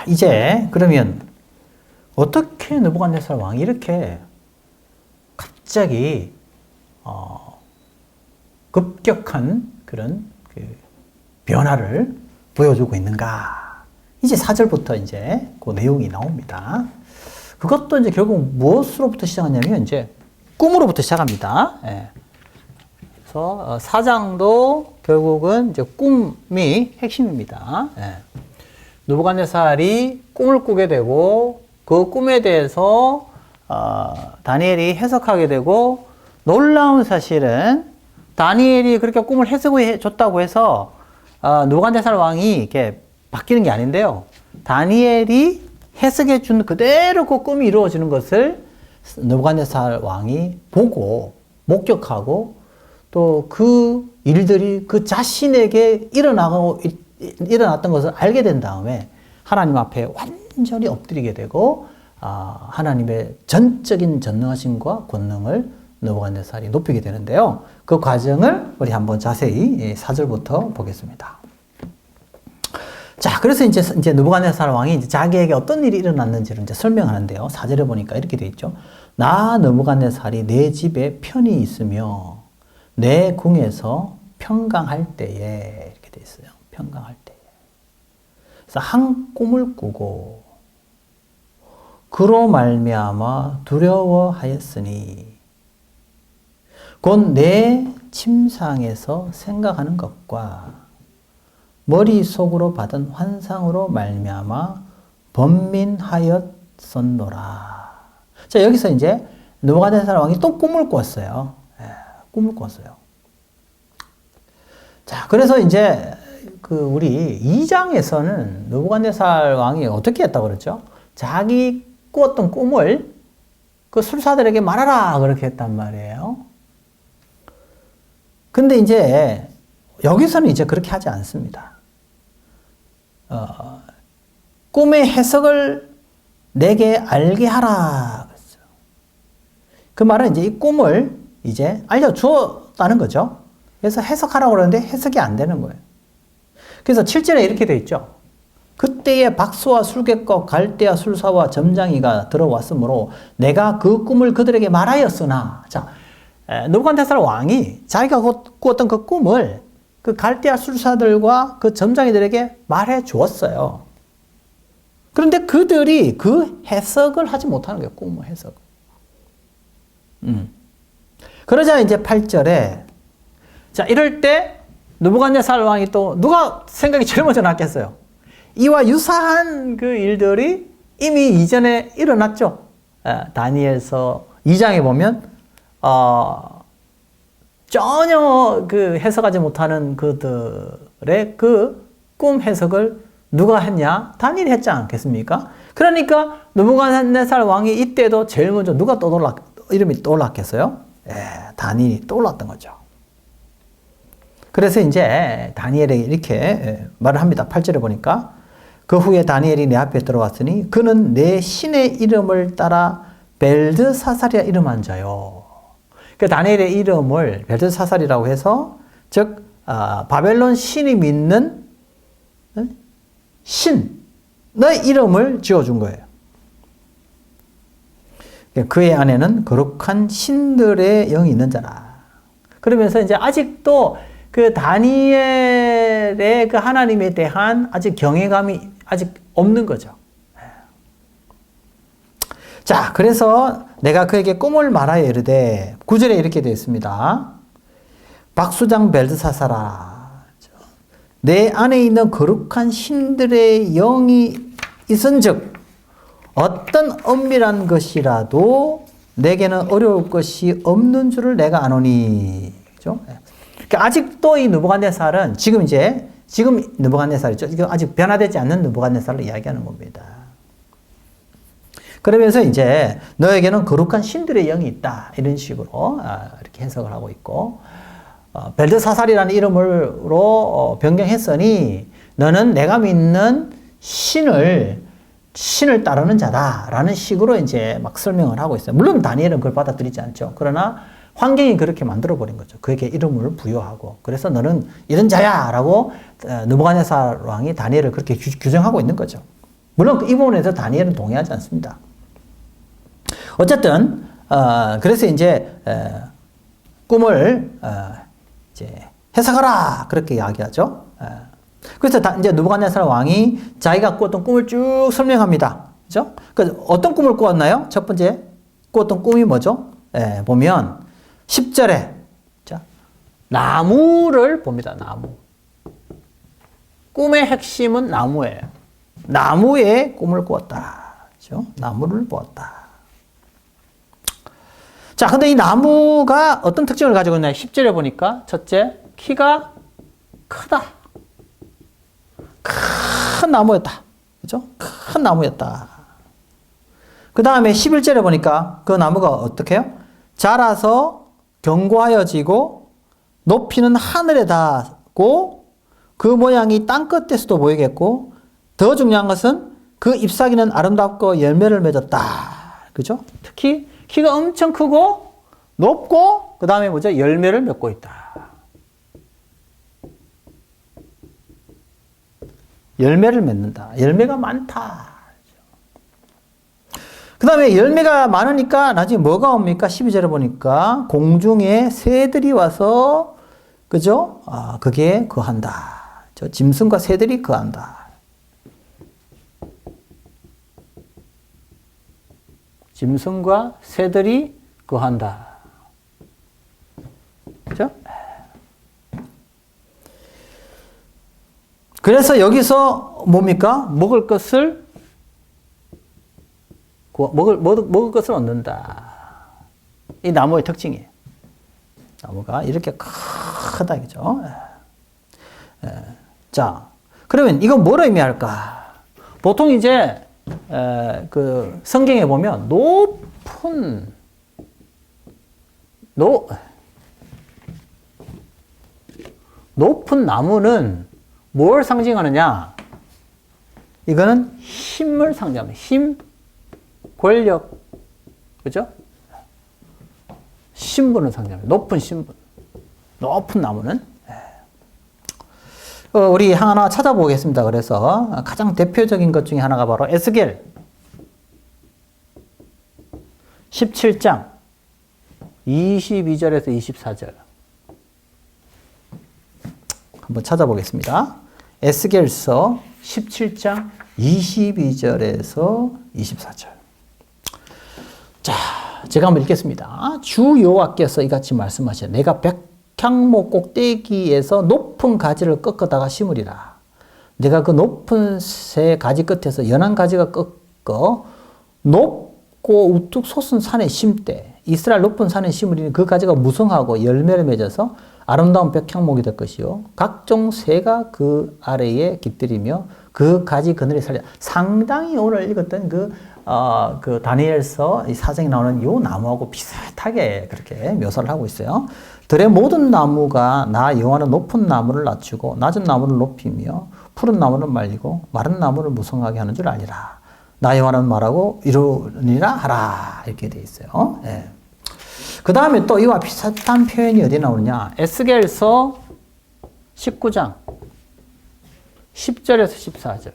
이제 그러면 어떻게 느부갓네살 왕이 이렇게 갑자기 급격한 그런 그 변화를 보여주고 있는가? 이제 4절부터 이제 그 내용이 나옵니다. 그것도 이제 결국 무엇으로부터 시작하냐면 이제 꿈으로부터 시작합니다. 예. 그래서 4장도 결국은 이제 꿈이 핵심입니다. 예. 느부갓네살이 꿈을 꾸게 되고 그 꿈에 대해서 다니엘이 해석하게 되고, 놀라운 사실은 다니엘이 그렇게 꿈을 해석해 줬다고 해서 느부갓네살 왕이 이렇게 바뀌는 게 아닌데요. 다니엘이 해석해 준 그대로 그 꿈이 이루어지는 것을 느부갓네살 왕이 보고 목격하고 또 그 일들이 그 자신에게 일어났던 것을 알게 된 다음에 하나님 앞에 완전히 엎드리게 되고 하나님의 전적인 전능하심과 권능을 느부갓네살이 높이게 되는데요. 그 과정을 우리 한번 자세히 4절부터 보겠습니다. 자, 그래서 이제 느부갓네살 왕이 이제 자기에게 어떤 일이 일어났는지를 이제 설명하는데요. 4절에 보니까 이렇게 되어 있죠. 나 느부갓네살이 내 집에 편히 있으며 내 궁에서 평강할 때에, 이렇게 되어 있어요. 평강할 때에. 그래서 한 꿈을 꾸고 그로 말미암아 두려워하였으니 곧 내 침상에서 생각하는 것과 머릿속으로 받은 환상으로 말미암아 번민하였었노라. 자, 여기서 이제 느부갓네살 왕이 또 꿈을 꿨어요. 꿈을 꿨어요. 자, 그래서 이제 우리 2장에서는 느부갓네살 왕이 어떻게 했다고 그랬죠? 자기 꾸었던 꿈을 그 술사들에게 말하라, 그렇게 했단 말이에요. 근데 이제 여기서는 이제 그렇게 하지 않습니다. 꿈의 해석을 내게 알게 하라. 그 말은 이제 이 꿈을 이제 알려주었다는 거죠. 그래서 해석하라고 그러는데 해석이 안 되는 거예요. 그래서 7절에 이렇게 되어 있죠. 그때에 박수와 술객과 갈대아 술사와 점장이가 들어왔으므로 내가 그 꿈을 그들에게 말하였으나, 자, 느부갓네살 왕이 자기가 꾸었던 그 꿈을 그 갈대아 술사들과 그 점장이들에게 말해 주었어요. 그런데 그들이 그 해석을 하지 못하는 거예요. 꿈의 해석을. 그러자 이제 8절에, 자, 이럴 때 느부갓네살 왕이 또 누가 생각이 제일 먼저 났겠어요? 이와 유사한 그 일들이 이미 이전에 일어났죠. 다니엘서 2장에 보면 전혀 그 해석하지 못하는 그들의 그 꿈 해석을 누가 했냐? 다니엘이 했지 않겠습니까? 그러니까 느부갓네살 왕이 이때도 제일 먼저 누가 이름이 떠올랐겠어요? 다니엘이 떠올랐던 거죠. 그래서 이제 다니엘에게 이렇게 말을 합니다. 8절에 보니까 그 후에 다니엘이 내 앞에 들어왔으니 그는 내 신의 이름을 따라 벨드사살이라 이름한 자요. 그 다니엘의 이름을 벨드사살이라고 해서, 즉 바벨론 신이 믿는 신의 이름을 지어준 거예요. 그의 안에는 거룩한 신들의 영이 있는 자라. 그러면서 이제 아직도 그 다니엘의 그 하나님에 대한 아직 경외감이 아직 없는 거죠. 자, 그래서 내가 그에게 꿈을 말하여 이르되, 9절에 이렇게 되어 있습니다. 박수장 벨드사살아, 내 안에 있는 거룩한 신들의 영이 있은즉 어떤 엄밀한 것이라도 내게는 어려울 것이 없는 줄을 내가 아노니. 그죠? 그러니까 아직도 이 느부갓네살은 지금 느부갓네살이죠. 이거 아직 변화되지 않는 느부갓네살을 이야기하는 겁니다. 그러면서 이제 너에게는 거룩한 신들의 영이 있다, 이런 식으로 이렇게 해석을 하고 있고, 벨드사살이라는 이름으로 변경했으니 너는 내가 믿는 신을 따르는 자다라는 식으로 이제 막 설명을 하고 있어요. 물론 다니엘은 그걸 받아들이지 않죠. 그러나 환경이 그렇게 만들어버린 거죠. 그에게 이름을 부여하고. 그래서 너는 이런 자야! 라고 느부갓네살 왕이 다니엘을 그렇게 규정하고 있는 거죠. 물론 이 부분에서 다니엘은 동의하지 않습니다. 어쨌든 그래서 이제 꿈을 이제 해석하라 그렇게 이야기하죠. 그래서 이제 느부갓네살 왕이 자기가 꾸었던 꿈을 쭉 설명합니다. 그죠? 그 어떤 꿈을 꾸었나요? 첫 번째 꾸었던 꿈이 뭐죠? 보면 10절에 자, 나무를 봅니다. 나무. 꿈의 핵심은 나무예요. 나무의 꿈을 꾸었다. 그죠? 나무를 보았다. 자, 근데 이 나무가 어떤 특징을 가지고 있나요? 10절에 보니까 첫째, 키가 크다. 큰 나무였다. 그죠? 큰 나무였다. 그 다음에 11절에 보니까 그 나무가 어떻게 해요? 자라서 견고하여지고 높이는 하늘에 닿고 그 모양이 땅끝에서도 보이겠고 더 중요한 것은 그 잎사귀는 아름답고 열매를 맺었다. 그죠? 특히 키가 엄청 크고 높고 그 다음에 뭐죠? 열매를 맺고 있다. 열매를 맺는다. 열매가 많다. 그 다음에 열매가 많으니까 나중에 뭐가 옵니까? 12절에 보니까 공중에 새들이 와서 그죠? 그게 거한다. 짐승과 새들이 거한다. 짐승과 새들이 거한다. 그죠? 그래서 여기서 뭡니까? 먹을 것을 얻는다. 이 나무의 특징이에요. 나무가 이렇게 크다, 그죠? 자, 그러면 이건 뭐를 의미할까? 보통 이제, 그 성경에 보면 높은 나무는 뭘 상징하느냐? 이거는 힘을 상징합니다. 힘, 권력, 그죠? 신분을 상징합니다. 높은 신분. 높은 나무는. 우리 하나 찾아보겠습니다. 그래서 가장 대표적인 것 중에 하나가 바로 에스겔 17장 22절에서 24절. 한번 찾아보겠습니다. 에스겔서 17장 22절에서 24절. 자, 제가 한번 읽겠습니다. 주 여호와께서 이같이 말씀하시되 내가 백향목 꼭대기에서 높은 가지를 꺾어다가 심으리라. 내가 그 높은 새 가지 끝에서 연한 가지가 꺾어 높고 우뚝 솟은 산에 심되 이스라엘 높은 산에 심으리니 그 가지가 무성하고 열매를 맺어서 아름다운 백향목이 될 것이요 각종 새가 그 아래에 깃들이며 그 가지 그늘에 살려. 상당히 오늘 읽었던 그 다니엘서 이 사정에 나오는 요 나무하고 비슷하게 그렇게 묘사를 하고 있어요. 들의 모든 나무가 나 여호와는 높은 나무를 낮추고 낮은 나무를 높이며 푸른 나무를 말리고 마른 나무를 무성하게 하는 줄 알리라. 나 여호와는 말하고 이루니라 하라. 이렇게 되어 있어요. 예. 그 다음에 또 이와 비슷한 표현이 어디 나오느냐. 에스겔서 19장 10절에서 14절.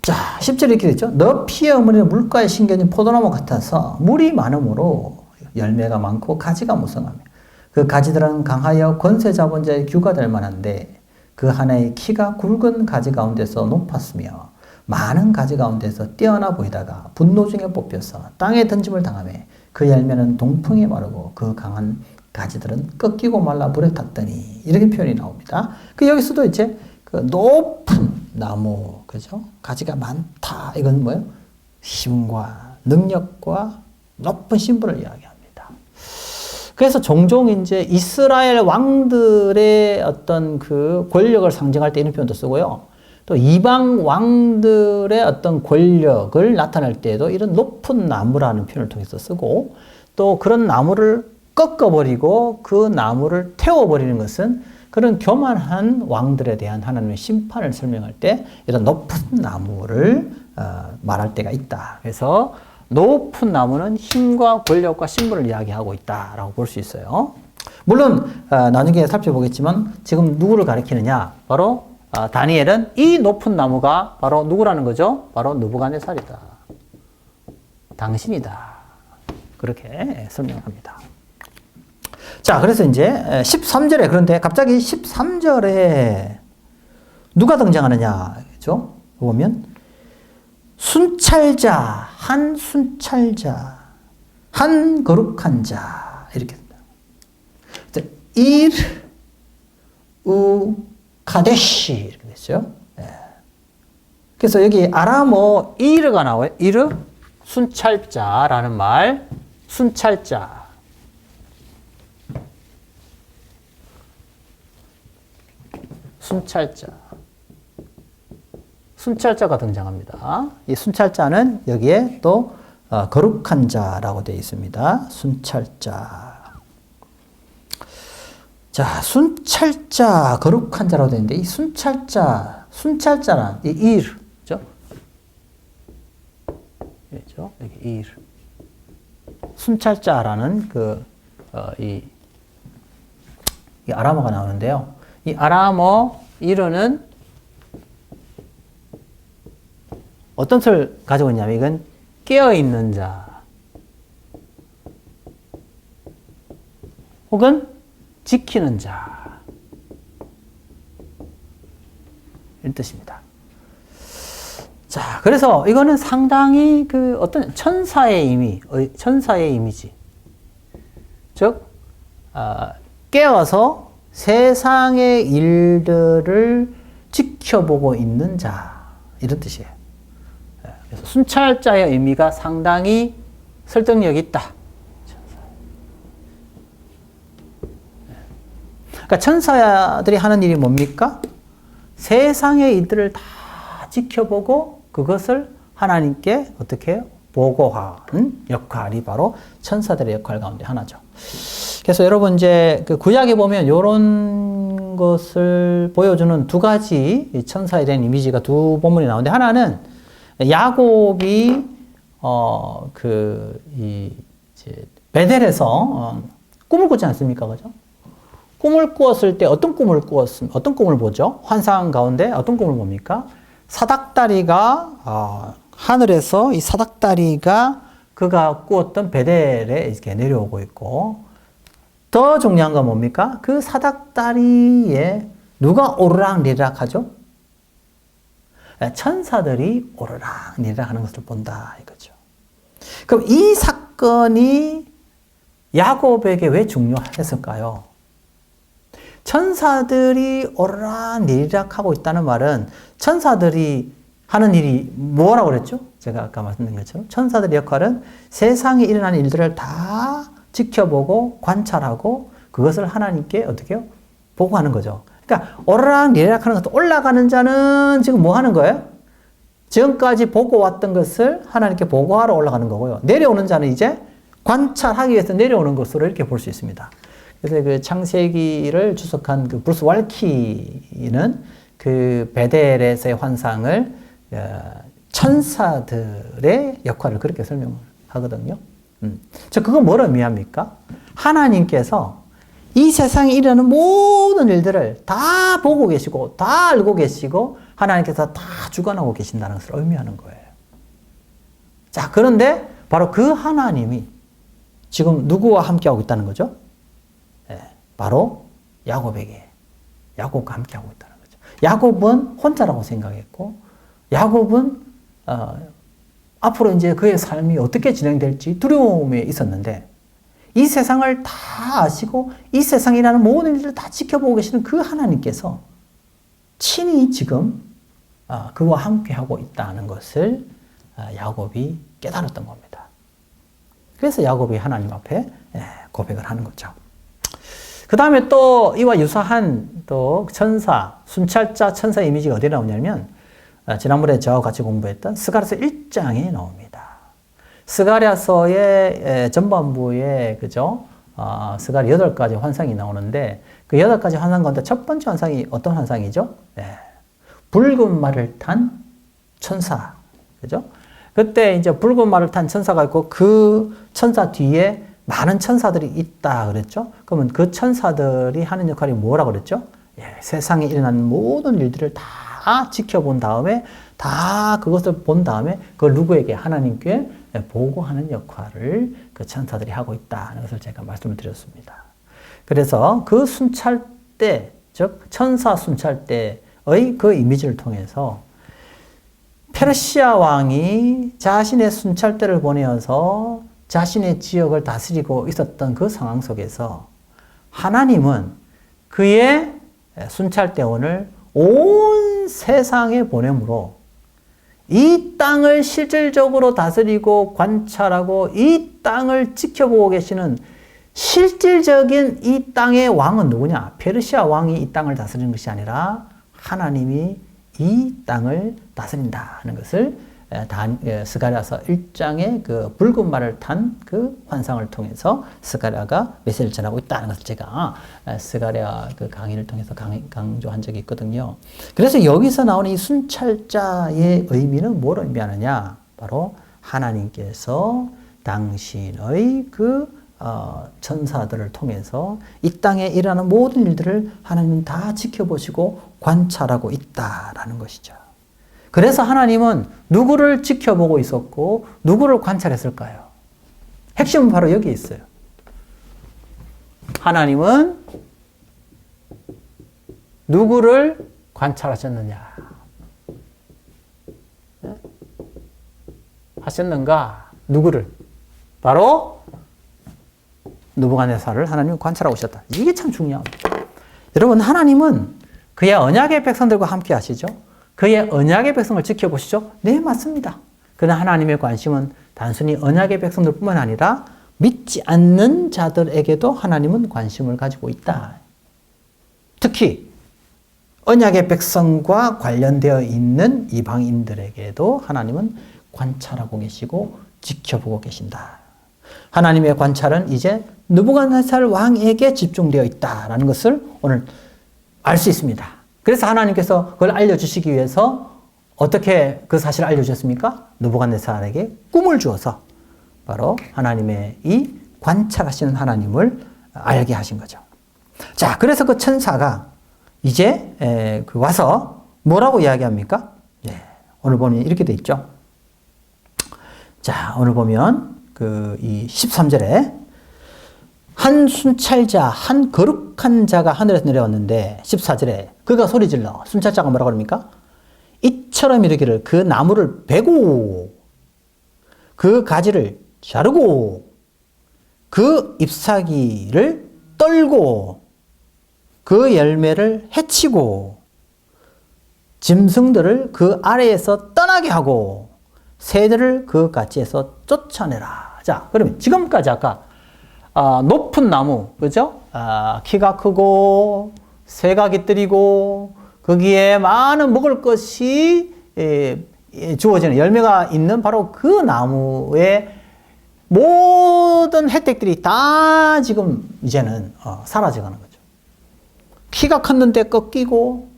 자, 10절에 이렇게 되죠. 너 피의 어머니는 물가에 심겨진 포도나무 같아서 물이 많으므로 열매가 많고 가지가 무성하며 그 가지들은 강하여 권세 잡은 자의 규가 될 만한데 그 하나의 키가 굵은 가지 가운데서 높았으며 많은 가지 가운데서 뛰어나 보이다가 분노 중에 뽑혀서 땅에 던짐을 당하며 그 열매는 동풍에 마르고 그 강한 가지들은 꺾이고 말라 불에 탔더니 이렇게 표현이 나옵니다. 여기서도 이제 그 높은 나무, 그죠? 가지가 많다. 이건 뭐예요? 힘과 능력과 높은 신분을 이야기합니다. 그래서 종종 이제 이스라엘 왕들의 어떤 그 권력을 상징할 때 이런 표현도 쓰고요. 또 이방 왕들의 어떤 권력을 나타낼 때에도 이런 높은 나무라는 표현을 통해서 쓰고 또 그런 나무를 꺾어버리고 그 나무를 태워버리는 것은 그런 교만한 왕들에 대한 하나님의 심판을 설명할 때 이런 높은 나무를 말할 때가 있다. 그래서 높은 나무는 힘과 권력과 신분을 이야기하고 있다라고 볼 수 있어요. 물론 나중에 살펴보겠지만 지금 누구를 가리키느냐? 바로 다니엘은 이 높은 나무가 바로 누구라는 거죠? 바로 느부갓네살이다. 당신이다. 그렇게 설명합니다. 자, 그래서 이제 13절에 그런데 갑자기 13절에 누가 등장하느냐? 그죠? 보면 순찰자, 한 순찰자, 한 거룩한 자 이렇게 된다. 일, 우, 카데시 이렇게 됐죠. 예. 그래서 여기 아람어 이르가 나와요. 이르 순찰자라는 말, 순찰자. 순찰자. 순찰자가 등장합니다. 이 순찰자는 여기에 또 거룩한 자라고 되어 있습니다. 순찰자. 자, 순찰자, 거룩한 자라고 되어 있는데 이 순찰자란 이 일, 그죠? 그죠? 여기 일. 순찰자라는 이 아람어가 나오는데요. 이 아람어 일어는 어떤 뜻을 가지고 있냐면 이건 깨어있는 자 혹은 지키는 자 이런 뜻입니다. 자, 그래서 이거는 상당히 어떤 천사의 이미지 즉 깨어서 세상의 일들을 지켜보고 있는 자 이런 뜻이에요. 그래서 순찰자의 의미가 상당히 설득력이 있다. 그러니까 천사들이 하는 일이 뭡니까? 세상의 일들을 다 지켜보고 그것을 하나님께 어떻게 해요? 보고하는 역할이 바로 천사들의 역할 가운데 하나죠. 그래서 여러분 이제 구약에 보면 이런 것을 보여주는 두 가지 천사에 대한 이미지가 두 본문이 나오는데 하나는 야곱이 베델에서 꿈을 꾸지 않습니까, 그죠? 꿈을 꾸었을 때 어떤 꿈을 보죠? 환상 가운데 어떤 꿈을 봅니까? 사닥다리가 하늘에서 이 사닥다리가 그가 꾸었던 베델에 이렇게 내려오고 있고 더 중요한 건 뭡니까? 그 사닥다리에 누가 오르락내리락 하죠? 천사들이 오르락내리락 하는 것을 본다 이거죠. 그럼 이 사건이 야곱에게 왜 중요했을까요? 천사들이 오르락내리락 하고 있다는 말은 천사들이 하는 일이 뭐라고 그랬죠? 제가 아까 말씀드린 것처럼 천사들의 역할은 세상에 일어나는 일들을 다 지켜보고 관찰하고 그것을 하나님께 어떻게 해요? 보고하는 거죠. 그러니까 오르락내리락 하는 것도 올라가는 자는 지금 뭐 하는 거예요? 지금까지 보고 왔던 것을 하나님께 보고하러 올라가는 거고요. 내려오는 자는 이제 관찰하기 위해서 내려오는 것으로 이렇게 볼 수 있습니다. 그래서 그 창세기를 주석한 그 브루스 waltke는 그 베델에서의 환상을 천사들의 역할을 그렇게 설명하거든요. 저 그건 뭘 의미합니까? 하나님께서 이 세상에 일어나는 모든 일들을 다 보고 계시고 다 알고 계시고 하나님께서 다 주관하고 계신다는 것을 의미하는 거예요. 자, 그런데 바로 그 하나님이 지금 누구와 함께하고 있다는 거죠? 바로 야곱과 함께하고 있다는 거죠. 야곱은 혼자라고 생각했고 야곱은 앞으로 이제 그의 삶이 어떻게 진행될지 두려움에 있었는데 이 세상을 다 아시고 이 세상이라는 모든 일들을 다 지켜보고 계시는 그 하나님께서 친히 지금 그와 함께하고 있다는 것을 야곱이 깨달았던 겁니다. 그래서 야곱이 하나님 앞에 고백을 하는 거죠. 그 다음에 또 이와 유사한 또 순찰자 천사 이미지가 어디에 나오냐면 지난번에 저와 같이 공부했던 스가랴서 1장에 나옵니다. 스가랴서의 전반부에 그죠? 스가랴 8가지 환상이 나오는데 그 8가지 환상 가운데 첫 번째 환상이 어떤 환상이죠? 붉은 말을 탄 천사. 그죠? 그때 이제 붉은 말을 탄 천사가 있고 그 천사 뒤에 많은 천사들이 있다 그랬죠? 그러면 그 천사들이 하는 역할이 뭐라고 그랬죠? 예, 세상에 일어나는 모든 일들을 다 지켜본 다음에 다 그것을 본 다음에 그걸 누구에게? 하나님께 보고하는 역할을 그 천사들이 하고 있다는 것을 제가 말씀을 드렸습니다. 그래서 그 순찰대, 즉 천사 순찰대의 그 이미지를 통해서 페르시아 왕이 자신의 순찰대를 보내어서 자신의 지역을 다스리고 있었던 그 상황 속에서 하나님은 그의 순찰대원을 온 세상에 보내므로 이 땅을 실질적으로 다스리고 관찰하고 이 땅을 지켜보고 계시는 실질적인 이 땅의 왕은 누구냐? 페르시아 왕이 이 땅을 다스리는 것이 아니라 하나님이 이 땅을 다스린다는 것을 스가랴서 1장의 그 붉은 말을 탄 그 환상을 통해서 스가랴가 메시지를 전하고 있다는 것을 제가 스가랴 그 강의를 통해서 강조한 적이 있거든요. 그래서 여기서 나오는 이 순찰자의 의미는 뭘 의미하느냐? 바로 하나님께서 당신의 그 천사들을 통해서 이 땅에 일어나는 모든 일들을 하나님 다 지켜보시고 관찰하고 있다라는 것이죠. 그래서 하나님은 누구를 지켜보고 있었고 누구를 관찰했을까요? 핵심은 바로 여기 있어요. 하나님은 누구를 관찰하셨느냐? 하셨는가? 누구를? 바로 느부갓네살을 하나님이 관찰하고 오셨다. 이게 참 중요합니다. 여러분, 하나님은 그의 언약의 백성들과 함께 하시죠? 그의 언약의 백성을 지켜보시죠? 네, 맞습니다. 그러나 하나님의 관심은 단순히 언약의 백성들뿐만 아니라 믿지 않는 자들에게도 하나님은 관심을 가지고 있다. 특히 언약의 백성과 관련되어 있는 이방인들에게도 하나님은 관찰하고 계시고 지켜보고 계신다. 하나님의 관찰은 이제 느부갓네살 왕에게 집중되어 있다라는 것을 오늘 알 수 있습니다. 그래서 하나님께서 그걸 알려주시기 위해서 어떻게 그 사실을 알려주셨습니까? 느부갓네살에게 꿈을 주어서 바로 하나님의 이 관찰하시는 하나님을 알게 하신 거죠. 자, 그래서 그 천사가 이제 와서 뭐라고 이야기합니까? 네, 오늘 보면 이렇게 돼 있죠. 자, 오늘 보면 이 13절에 한 순찰자, 한 거룩한 자가 하늘에서 내려왔는데 14절에 그가 소리질러 순찰자가 뭐라고 합니까? 이처럼 이르기를 그 나무를 베고 그 가지를 자르고 그 잎사귀를 떨고 그 열매를 해치고 짐승들을 그 아래에서 떠나게 하고 새들을 그 가지에서 쫓아내라. 자, 그러면 지금까지 아까 높은 나무, 그죠? 키가 크고 새가 깃들이고 거기에 많은 먹을 것이 주어지는 열매가 있는 바로 그 나무의 모든 혜택들이 다 지금 이제는 사라져가는 거죠. 키가 컸는데 꺾이고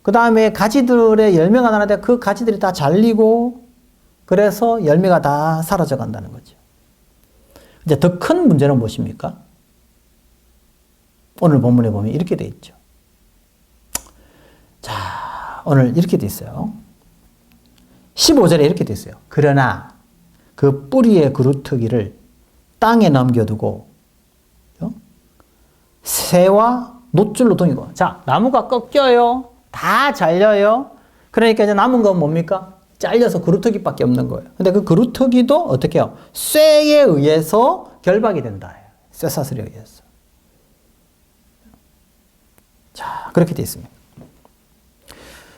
그 다음에 가지들의 열매가 나는데 그 가지들이 다 잘리고 그래서 열매가 다 사라져 간다는 거죠. 이제 더 큰 문제는 무엇입니까? 오늘 본문에 보면 이렇게 돼 있죠. 자, 오늘 이렇게 돼 있어요. 15절에 이렇게 돼 있어요. 그러나 그 뿌리의 그루터기를 땅에 남겨두고 새와 노줄로 동이고. 자, 나무가 꺾여요. 다 잘려요. 그러니까 이제 남은 건 뭡니까? 잘려서 그루터기밖에 없는 거예요. 근데 그 그루터기도 어떻게 해요? 쇠에 의해서 결박이 된다. 쇠사슬에 의해서. 자, 그렇게 되어 있습니다.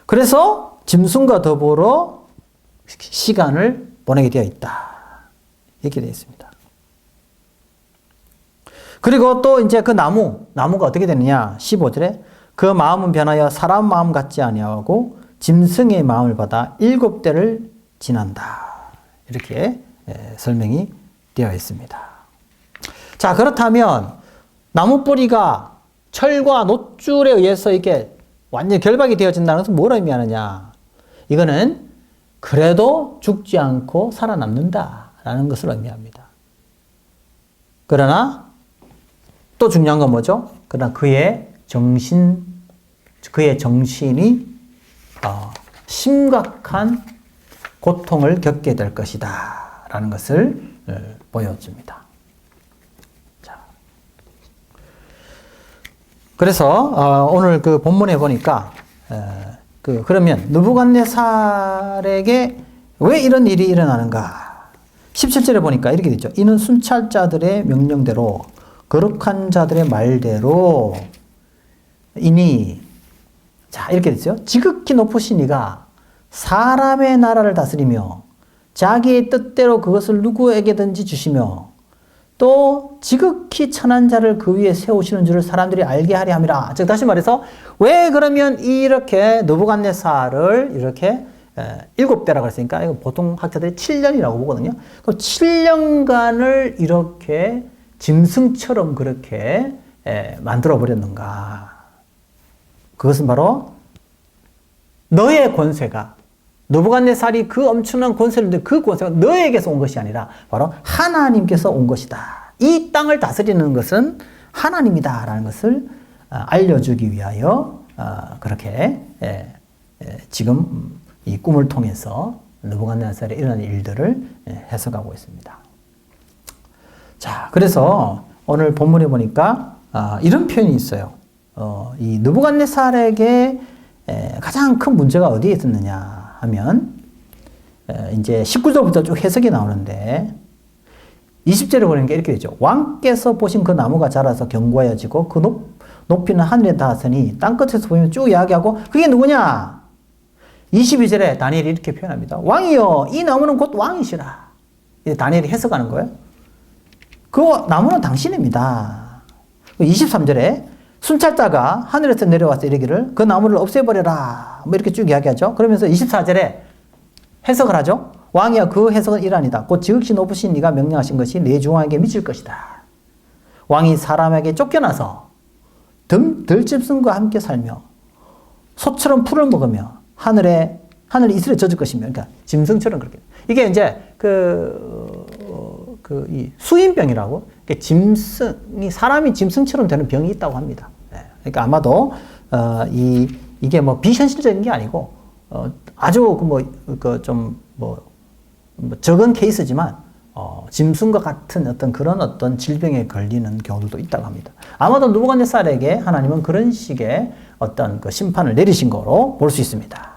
그래서 짐승과 더불어 시간을 보내게 되어 있다. 이렇게 되어 있습니다. 그리고 또 이제 그 나무가 어떻게 되느냐? 15절에 그 마음은 변하여 사람 마음 같지 아니하고 짐승의 마음을 받아 7대를 지난다. 이렇게 설명이 되어 있습니다. 자, 그렇다면 나무 뿌리가 철과 놋줄에 의해서 이렇게 완전히 결박이 되어진다는 것은 뭘 의미하느냐? 이거는 그래도 죽지 않고 살아남는다라는 것을 의미합니다. 그러나 또 중요한 건 뭐죠? 그러나 그의 정신이 심각한 고통을 겪게 될 것이다 라는 것을 보여줍니다. 자, 그래서 오늘 그 본문에 보니까 그러면 느부갓네살에게 왜 이런 일이 일어나는가? 17절에 보니까 이렇게 되죠. 이는 순찰자들의 명령대로 거룩한 자들의 말대로 이니, 자 이렇게 되죠. 지극히 높으신 이가 사람의 나라를 다스리며 자기의 뜻대로 그것을 누구에게든지 주시며 또 지극히 천한 자를 그 위에 세우시는 줄을 사람들이 알게 하려 함이라. 즉 다시 말해서 왜 그러면 이렇게 느부갓네살을 이렇게 7대라고 했으니까 이거 보통 학자들이 7년이라고 보거든요. 그럼 7년간을 이렇게 짐승처럼 그렇게 만들어 버렸는가? 그것은 바로 너의 권세가, 느부갓네살이 그 엄청난 권세를 누리는데 그 권세가 너에게서 온 것이 아니라 바로 하나님께서 온 것이다. 이 땅을 다스리는 것은 하나님이다 라는 것을 알려주기 위하여 그렇게 지금 이 꿈을 통해서 느부갓네살에 일어난 일들을 해석하고 있습니다. 자, 그래서 오늘 본문에 보니까 이런 표현이 있어요. 이 느부갓네살에게 가장 큰 문제가 어디에 있었느냐 하면 이제 19절부터 쭉 해석이 나오는데 20절에 보니까 이렇게 되죠. 왕께서 보신 그 나무가 자라서 견고하여지고 그 높이는 하늘에 닿았으니 땅끝에서 보면 쭉 이야기하고 그게 누구냐? 22절에 다니엘이 이렇게 표현합니다. 왕이여 이 나무는 곧 왕이시라. 다니엘이 해석하는 거예요. 그 나무는 당신입니다. 23절에 순찰자가 하늘에서 내려와서 이르기를 그 나무를 없애버려라. 뭐 이렇게 쭉 이야기하죠. 그러면서 24절에 해석을 하죠. 왕이여 그 해석은 이러하니다. 곧 지극히 높으신 네가 명령하신 것이 내 중앙에게 미칠 것이다. 왕이 사람에게 쫓겨나서 들짐승과 함께 살며 소처럼 풀을 먹으며 하늘 이슬에 젖을 것이며, 그러니까 짐승처럼 그렇게. 이게 이제 이 수인병이라고, 사람이 짐승처럼 되는 병이 있다고 합니다. 그러니까 아마도 이게 뭐 비현실적인 게 아니고 아주 적은 케이스지만 짐승과 같은 어떤 질병에 걸리는 경우도 있다고 합니다. 아마도 느부갓네살에게 하나님은 그런 식의 어떤 그 심판을 내리신 거로 볼 수 있습니다.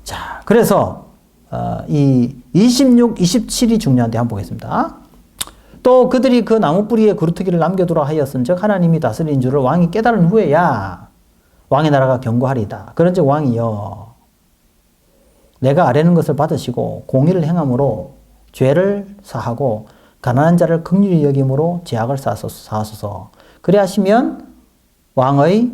자, 그래서 이 26, 27이 중요한데 한번 보겠습니다. 또 그들이 그 나무 뿌리에 그루터기를 남겨두라 하였은즉 하나님이 다스리는 줄을 왕이 깨달은 후에야 왕의 나라가 견고하리이다. 그런즉 왕이여 내가 아뢰는 것을 받으시고 공의를 행함으로 죄를 사하고 가난한 자를 긍휼히 여김으로 죄악을 사하소서. 그래 하시면 왕의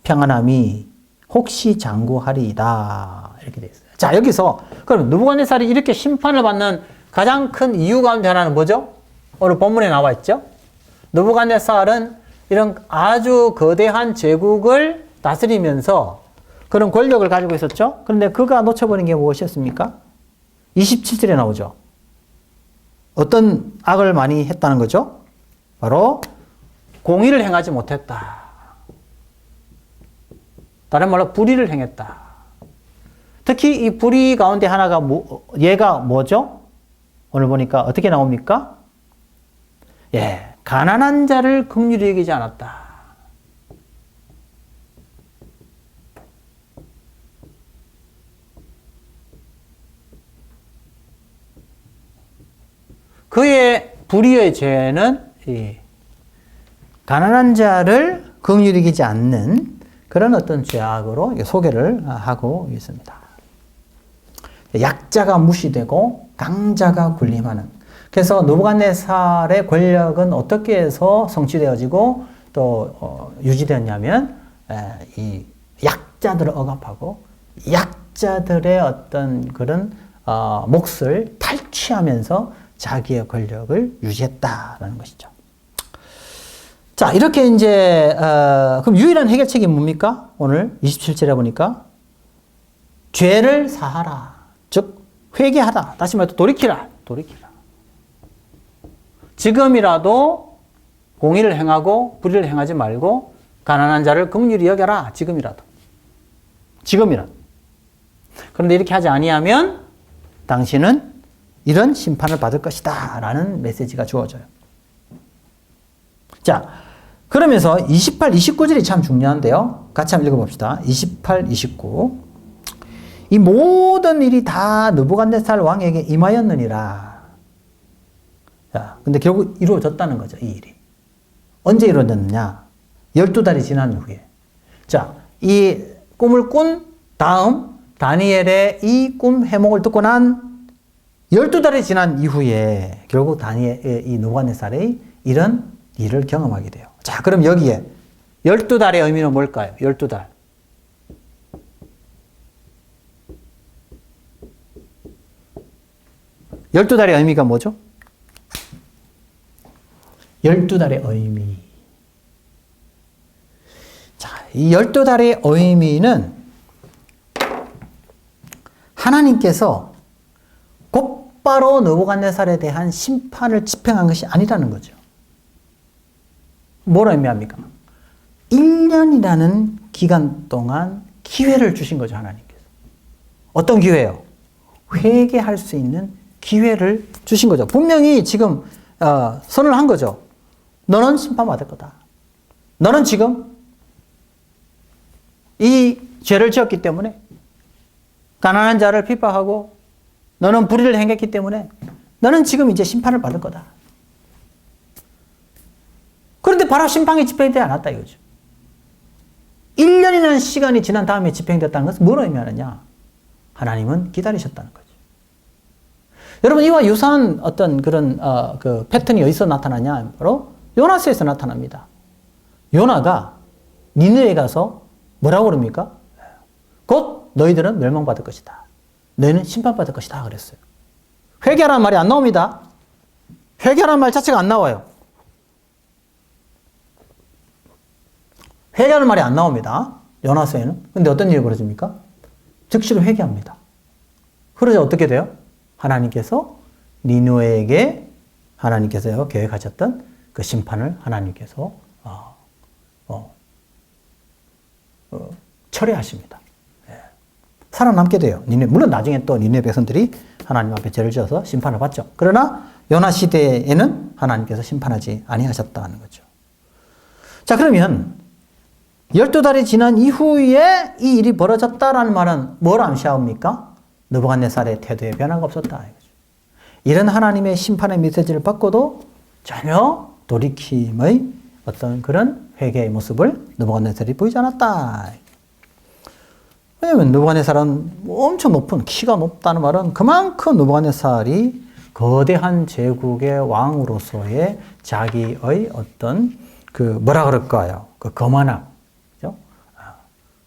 평안함이 혹시 장구하리이다. 이렇게 되어 있어요. 자, 여기서 그럼 느부갓네살이 이렇게 심판을 받는 가장 큰 이유 가운데 하나는 뭐죠? 오늘 본문에 나와 있죠. 느부갓네살은 이런 아주 거대한 제국을 다스리면서 그런 권력을 가지고 있었죠. 그런데 그가 놓쳐버린 게 무엇이었습니까? 27절에 나오죠. 어떤 악을 많이 했다는 거죠? 바로 공의를 행하지 못했다. 다른 말로 불의를 행했다. 특히 이 불의 가운데 하나가 얘가 뭐죠? 오늘 보니까 어떻게 나옵니까? 예, 가난한 자를 긍휼히 여기지 않았다. 그의 불의의 죄는 가난한 자를 긍휼히 여기지 않는 그런 어떤 죄악으로 소개를 하고 있습니다. 약자가 무시되고 강자가 군림하는. 그래서 느부갓네살의 권력은 어떻게 해서 성취되어지고 또 유지되었냐면 이 약자들을 억압하고 약자들의 어떤 그런 몫을 탈취하면서 자기의 권력을 유지했다라는 것이죠. 자, 이렇게 이제 그럼 유일한 해결책이 뭡니까? 오늘 27절에 보니까 죄를 사하라. 즉 회개하라. 다시 말해서 돌이키라. 지금이라도 공의를 행하고 불의를 행하지 말고 가난한 자를 긍휼히 여겨라. 지금이라도. 그런데 이렇게 하지 아니하면 당신은 이런 심판을 받을 것이다 라는 메시지가 주어져요. 자, 그러면서 28, 29절이 참 중요한데요. 같이 한번 읽어봅시다. 28, 29. 이 모든 일이 다 느부갓네살 왕에게 임하였느니라. 자, 근데 결국 이루어졌다는 거죠, 이 일이. 언제 이루어졌느냐? 12달이 지난 후에. 자, 이 꿈을 꾼 다음 다니엘의 이 꿈 해몽을 듣고 난 12달이 지난 이후에 결국 이 느부갓네살의 이런 일을 경험하게 돼요. 자, 그럼 여기에 12달의 의미는 뭘까요? 12달. 12달의 의미가 뭐죠? 12달의 의미. 자, 이 12달의 의미는 하나님께서 곧바로 느부갓네살에 대한 심판을 집행한 것이 아니라는 거죠. 뭘 의미합니까? 1년이라는 기간 동안 기회를 주신 거죠, 하나님께서. 어떤 기회요? 회개할 수 있는 기회를 주신 거죠. 분명히 지금 선을 한 거죠. 너는 심판받을 거다. 너는 지금 이 죄를 지었기 때문에 가난한 자를 핍박하고 너는 불의를 행했기 때문에 너는 지금 이제 심판을 받을 거다. 그런데 바로 심판이 집행되지 않았다 이거죠. 1년이라는 시간이 지난 다음에 집행됐다는 것은 뭘 의미하느냐? 하나님은 기다리셨다는 거죠. 여러분, 이와 유사한 어떤 그런 그 패턴이 어디서 나타나냐? 바로 요나서에서 나타납니다. 요나가 니느웨에 가서 뭐라고 그럽니까? 곧 너희들은 멸망받을 것이다. 너희는 심판받을 것이다 그랬어요. 회개하라는 말이 안 나옵니다. 회개하라는 말 자체가 안 나와요. 회개하는 말이 안 나옵니다. 요나서에는. 근데 어떤 일이 벌어집니까? 즉시로 회개합니다. 그러자 어떻게 돼요? 하나님께서 니느웨에게 하나님께서 계획하셨던 그 심판을 하나님께서 철회하십니다. 예. 살아남게 돼요. 물론 나중에 또 니느웨 백성들이 하나님 앞에 죄를 지어서 심판을 받죠. 그러나 요나 시대에는 하나님께서 심판하지 아니하셨다는 거죠. 자, 그러면 12달이 지난 이후에 이 일이 벌어졌다라는 말은 뭘 암시합니까? 느부갓네살의 태도에 변화가 없었다 이거죠. 이런 하나님의 심판의 메시지를 받고도 전혀 돌이킴의 어떤 그런 회개의 모습을 느부갓네살이 보이지 않았다. 왜냐하면 느부갓네살은 엄청 높은, 키가 높다는 말은 그만큼 느부갓네살이 거대한 제국의 왕으로서의 자기의 어떤 그 뭐라 그럴까요? 그 거만함, 그죠?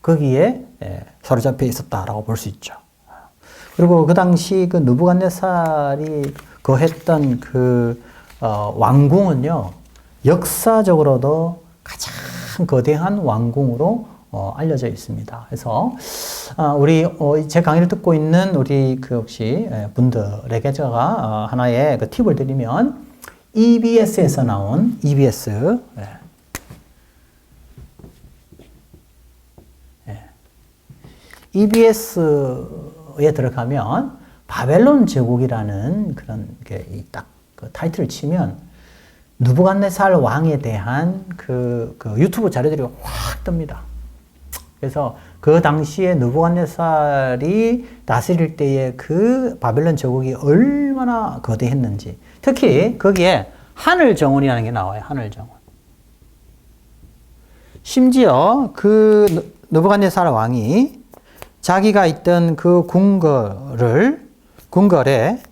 거기에 사로잡혀 있었다라고 볼 수 있죠. 그리고 그 당시 그 느부갓네살이 거했던 그 왕궁은요, 역사적으로도 가장 거대한 왕궁으로 알려져 있습니다. 그래서 우리 제 강의를 듣고 있는 우리 그 혹시 분들에게 제가 하나의 그 팁을 드리면 EBS에서 나온 EBS에 들어가면 바벨론 제국이라는 그런 게 딱 그 타이틀을 치면 느부갓네살 왕에 대한 그 유튜브 자료들이 확 뜹니다. 그래서 그 당시에 느부갓네살이 다스릴 때의 그 바벨론 제국이 얼마나 거대했는지, 특히 거기에 하늘정원이라는 게 나와요. 하늘정원. 심지어 그 느부갓네살 왕이 자기가 있던 그 궁궐에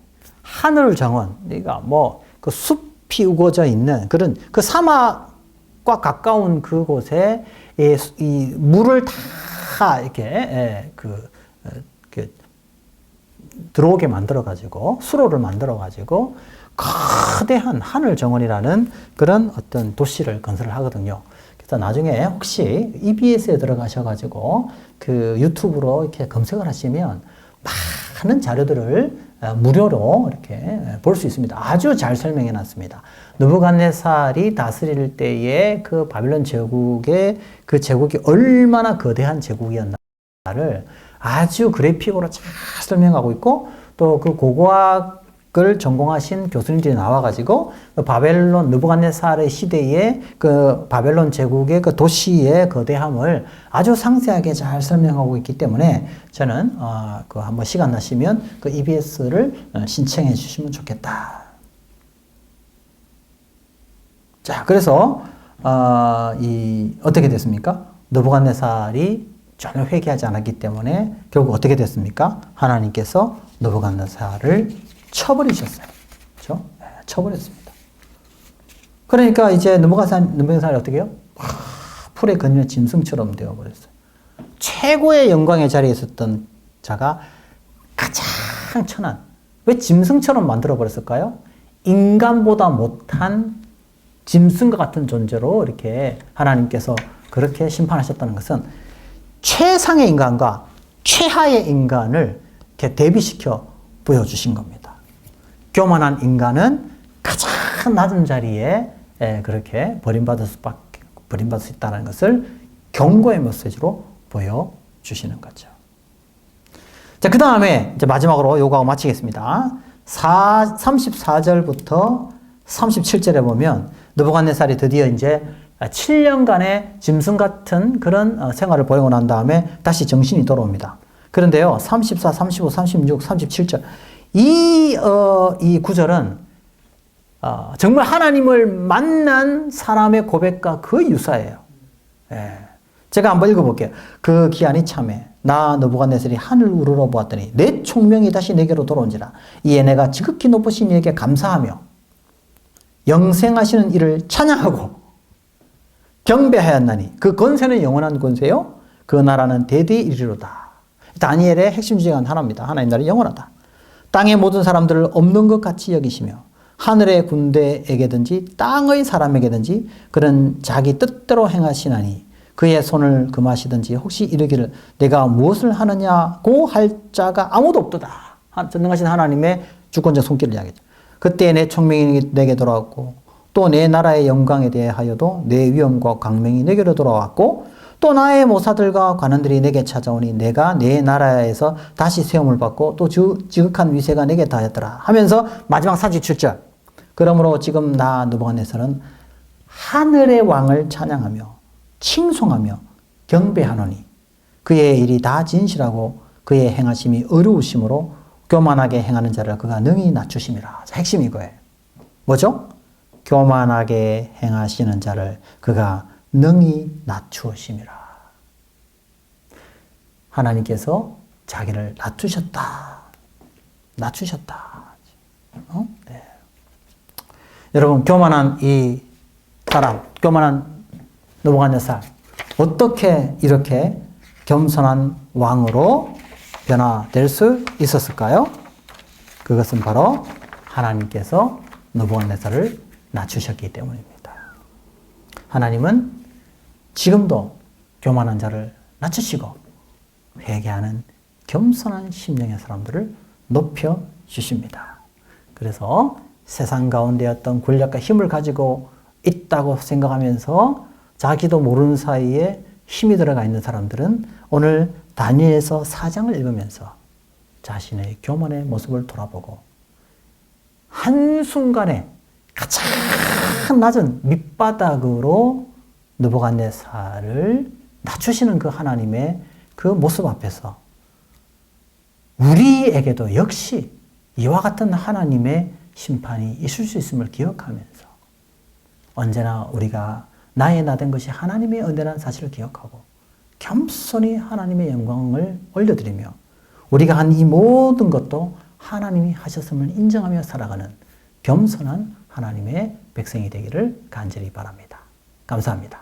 하늘정원, 그러니까 뭐 그 숲이 우거져 있는 그런 그 사막과 가까운 그곳에 이 물을 다 이렇게 들어오게 만들어 가지고 수로를 만들어 가지고 거대한 하늘정원이라는 그런 어떤 도시를 건설을 하거든요. 그래서 나중에 혹시 EBS에 들어가셔가지고 그 유튜브로 이렇게 검색을 하시면 많은 자료들을 무료로 이렇게 볼 수 있습니다. 아주 잘 설명해 놨습니다. 느부갓네살이 다스릴 때의 그 바빌론 제국의 그 제국이 얼마나 거대한 제국이었나를 아주 그래픽으로 잘 설명하고 있고, 또 그 고고학을 전공하신 교수님들이 나와가지고 그 바벨론 느부갓네살의 시대의 그 바벨론 제국의 그 도시의 거대함을 아주 상세하게 잘 설명하고 있기 때문에 저는 그 한번 시간 나시면 그 EBS를 신청해 주시면 좋겠다. 자, 그래서 어떻게 됐습니까? 느부갓네살이 전혀 회개하지 않았기 때문에 결국 어떻게 됐습니까? 하나님께서 느부갓네살을 쳐버리셨어요. 그렇죠? 네, 쳐버렸습니다. 그러니까 이제 느부갓네살이 어떻게 해요? 풀에 건져 짐승처럼 되어버렸어요. 최고의 영광의 자리에 있었던 자가 가장 천한, 왜 짐승처럼 만들어버렸을까요? 인간보다 못한 짐승과 같은 존재로 이렇게 하나님께서 그렇게 심판하셨다는 것은 최상의 인간과 최하의 인간을 이렇게 대비시켜 보여주신 겁니다. 교만한 인간은 가장 낮은 자리에 그렇게 버림받을 수 있다는 것을 경고의 메시지로 보여주시는 거죠. 자, 그 다음에 이제 마지막으로 요거하고 마치겠습니다. 34절부터 37절에 보면 느부갓네살이 드디어 이제 7년간의 짐승 같은 그런 생활을 보이고 난 다음에 다시 정신이 돌아옵니다. 그런데요, 34, 35, 36, 37절. 이 구절은, 정말 하나님을 만난 사람의 고백과 거의 유사해요. 예. 제가 한번 읽어볼게요. 그 기한이 참해. 나 느부갓네살이 하늘 우러러 보았더니 내 총명이 다시 내게로 돌아온지라. 이에 내가 지극히 높으신 이에게 감사하며 영생하시는 이를 찬양하고 경배하였나니 그 권세는 영원한 권세요. 그 나라는 대대에 이르리로다. 다니엘의 핵심 주제가 하나입니다. 하나님 나라는 영원하다. 땅의 모든 사람들을 없는 것 같이 여기시며 하늘의 군대에게든지 땅의 사람에게든지 그런 자기 뜻대로 행하시나니 그의 손을 금하시든지 혹시 이르기를 내가 무엇을 하느냐고 할 자가 아무도 없도다. 전능하신 하나님의 주권적 손길을 이야기하죠. 그때 내 총명이 내게 돌아왔고 또 내 나라의 영광에 대하여도 내 위엄과 광명이 내게로 돌아왔고 또 나의 모사들과 관원들이 내게 찾아오니 내가 내 나라에서 다시 세움을 받고 또 지극한 위세가 내게 닿았더라 하면서 마지막 47절. 그러므로 지금 나 느부갓네살은 하늘의 왕을 찬양하며 칭송하며 경배하노니 그의 일이 다 진실하고 그의 행하심이 어려우심으로 교만하게 행하는 자를 그가 능히 낮추심이라. 핵심이 이거예요. 뭐죠? 교만하게 행하시는 자를 그가 능히 낮추심이라. 하나님께서 자기를 낮추셨다. 네. 여러분, 교만한 이 사람, 교만한 느부갓네살, 어떻게 이렇게 겸손한 왕으로 변화될 수 있었을까요? 그것은 바로 하나님께서 느부갓네살을 낮추셨기 때문입니다. 하나님은 지금도 교만한 자를 낮추시고 회개하는 겸손한 심령의 사람들을 높여주십니다. 그래서 세상 가운데 어떤 권력과 힘을 가지고 있다고 생각하면서 자기도 모르는 사이에 힘이 들어가 있는 사람들은 오늘 다니엘서 4장을 읽으면서 자신의 교만의 모습을 돌아보고 한순간에 가장 낮은 밑바닥으로 느부갓네살을 낮추시는 그 하나님의 그 모습 앞에서 우리에게도 역시 이와 같은 하나님의 심판이 있을 수 있음을 기억하면서 언제나 우리가 나의 나된 것이 하나님의 은혜라는 사실을 기억하고 겸손히 하나님의 영광을 올려드리며 우리가 한 이 모든 것도 하나님이 하셨음을 인정하며 살아가는 겸손한 하나님의 백성이 되기를 간절히 바랍니다. 감사합니다.